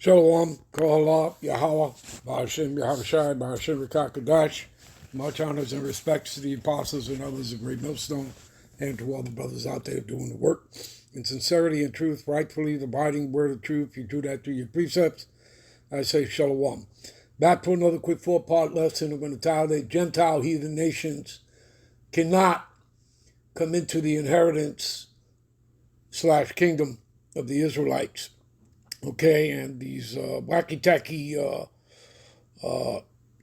Shalom, Kohala, Yahweh, Ba'ashem, Yahavashai, Ba'ashem, Rakakadash. Much honors and respects to the apostles and others of Great Millstone, and to all the brothers out there doing the work. In sincerity and truth, rightfully, the abiding word of truth, you do that through your precepts. I say Shalom. Back to another quick four-part lesson. I'm going to tell that Gentile heathen nations cannot come into the inheritance / kingdom of the Israelites. Okay, and these wacky-tacky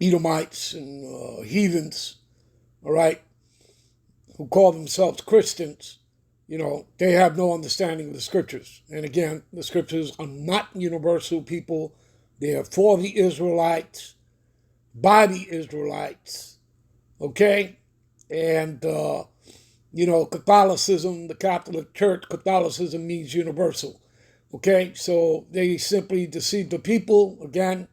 Edomites and heathens, all right, who call themselves Christians, they have no understanding of the scriptures. And again, the scriptures are not universal, people. They are for the Israelites, by the Israelites, okay? And, Catholicism, the Catholic Church, Catholicism means universal. Okay, so they simply deceived the people, again,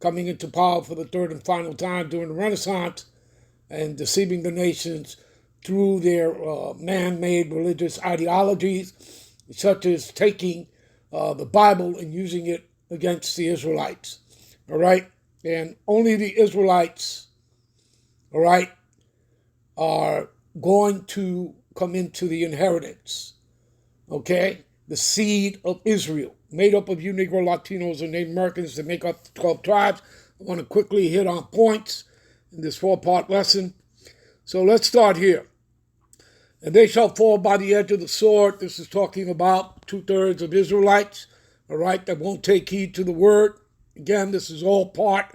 coming into power for the third and final time during the Renaissance, and deceiving the nations through their man-made religious ideologies, such as taking the Bible and using it against the Israelites, all right? And only the Israelites, all right, are going to come into the inheritance, okay? The seed of Israel, made up of you Negro Latinos and Native Americans that make up the 12 tribes. I want to quickly hit on points in this four-part lesson. So let's start here. And they shall fall by the edge of the sword. This is talking about 2/3 of Israelites, all right, that won't take heed to the word. Again, this is all part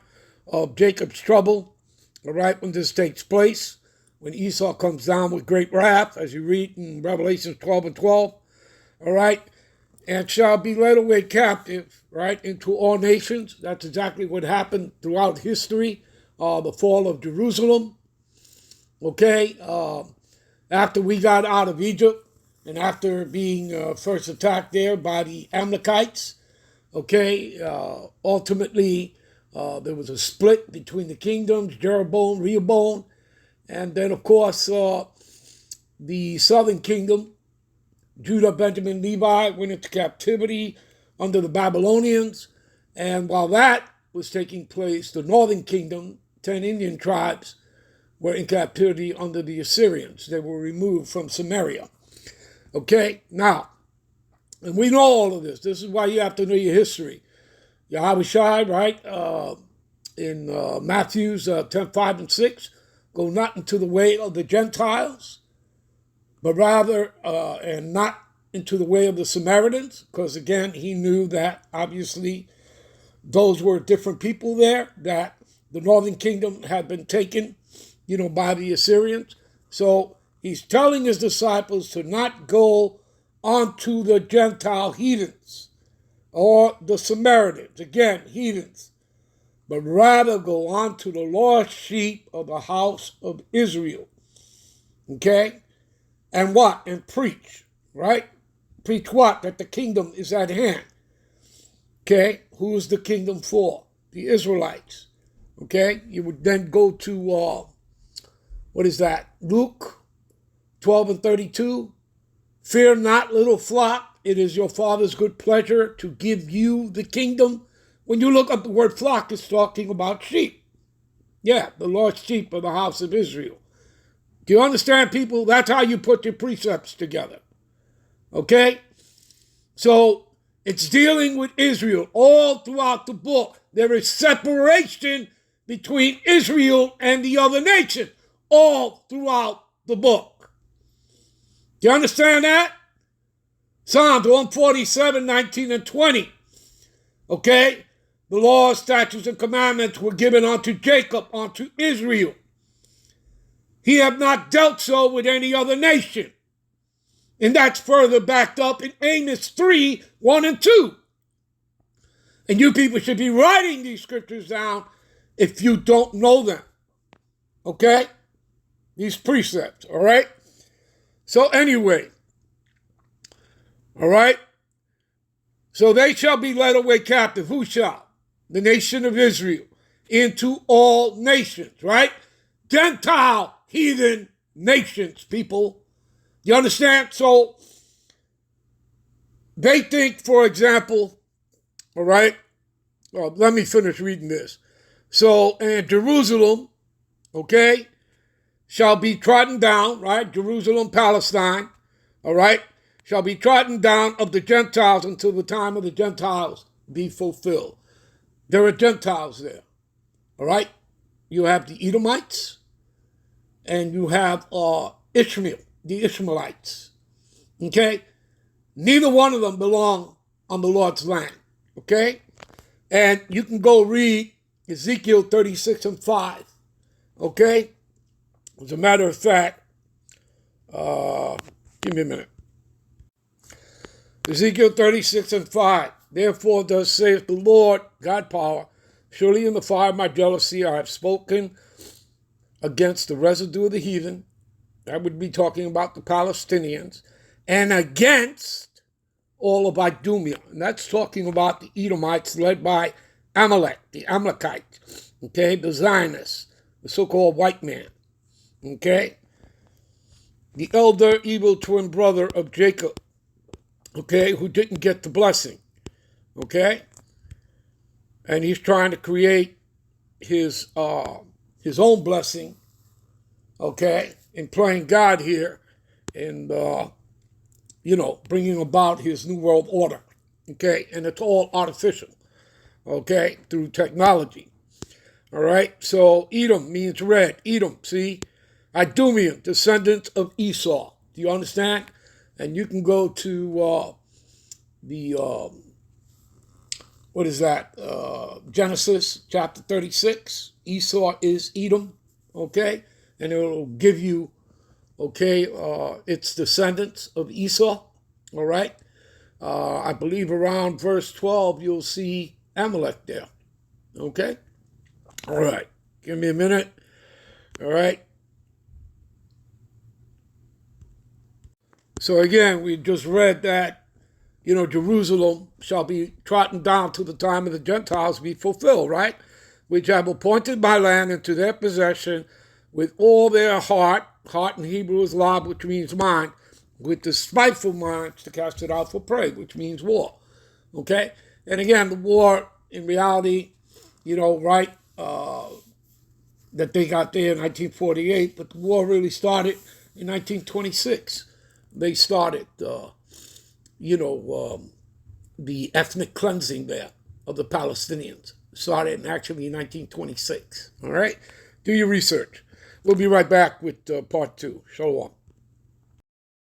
of Jacob's trouble, all right, when this takes place, when Esau comes down with great wrath, as you read in Revelation 12 and 12. All right, and shall be led away captive, right, into all nations. That's exactly what happened throughout history, the fall of Jerusalem, okay, after we got out of Egypt and after being first attacked there by the Amalekites, okay, ultimately there was a split between the kingdoms, Jeroboam, Rehoboam, and then, of course, the southern kingdom, Judah, Benjamin, Levi, went into captivity under the Babylonians. And while that was taking place, the northern kingdom, 10 Indian tribes, were in captivity under the Assyrians. They were removed from Samaria. Okay, now, and we know all of this. This is why you have to know your history. Yahavashai, right, in Matthew's 10, 5, and 6, go not into the way of the Gentiles, but rather, and not into the way of the Samaritans, because again, he knew that obviously those were different people there, that the northern kingdom had been taken, by the Assyrians. So he's telling his disciples to not go onto the Gentile heathens or the Samaritans, again, heathens, but rather go on to the lost sheep of the house of Israel, okay? And what? And preach, right? Preach what? That the kingdom is at hand. Okay? Who is the kingdom for? The Israelites. Okay? You would then go to, what is that? Luke 12 and 32. Fear not, little flock. It is your Father's good pleasure to give you the kingdom. When you look up the word flock, it's talking about sheep. Yeah, the lost sheep of the house of Israel. Do you understand, people? That's how you put your precepts together. Okay? So it's dealing with Israel all throughout the book. There is separation between Israel and the other nation all throughout the book. Do you understand that? Psalms 147, 19 and 20. Okay? The laws, statutes, and commandments were given unto Jacob, unto Israel. He have not dealt so with any other nation. And that's further backed up in Amos 3, 1 and 2. And you people should be writing these scriptures down if you don't know them. Okay? These precepts, all right? So anyway, all right? So they shall be led away captive. Who shall? The nation of Israel. Into all nations, right? Gentile heathen nations, people. You understand? So they think, for example, all right, let me finish reading this. So, and Jerusalem, okay, shall be trodden down, right? Jerusalem, Palestine, all right, shall be trodden down of the Gentiles until the time of the Gentiles be fulfilled. There are Gentiles there, all right? You have the Edomites, and you have Ishmael, the Ishmaelites, okay? Neither one of them belong on the Lord's land, okay? And you can go read Ezekiel 36 and 5, okay? As a matter of fact, give me a minute. Ezekiel 36 and 5. Therefore, thus saith the Lord, God power, surely in the fire of my jealousy I have spoken against the residue of the heathen. That would be talking about the Palestinians. And against all of Idumea. And that's talking about the Edomites led by Amalek, the Amalekites, okay, the Zionists, the so-called white man, okay, the elder evil twin brother of Jacob, okay, who didn't get the blessing, okay, and he's trying to create his own blessing, okay, in playing God here and, bringing about his new world order, okay, and it's all artificial, okay, through technology, all right, so Edom means red, Edom, see, Idumean, descendants of Esau, do you understand? And you can go to Genesis chapter 36. Esau is Edom, okay? And it will give you, okay, its descendants of Esau, all right? I believe around verse 12, you'll see Amalek there, okay? All right, give me a minute, all right? So again, we just read that, Jerusalem shall be trodden down till the time of the Gentiles be fulfilled, right? Which have appointed my land into their possession with all their heart. Heart in Hebrew is lab, which means mind, with the spiteful minds to cast it out for prey, which means war. Okay? And again, the war, in reality, right, that they got there in 1948, but the war really started in 1926. They started, the ethnic cleansing there of the Palestinians. Started actually in 1926. All right? Do your research. We'll be right back with part 2. Shalom.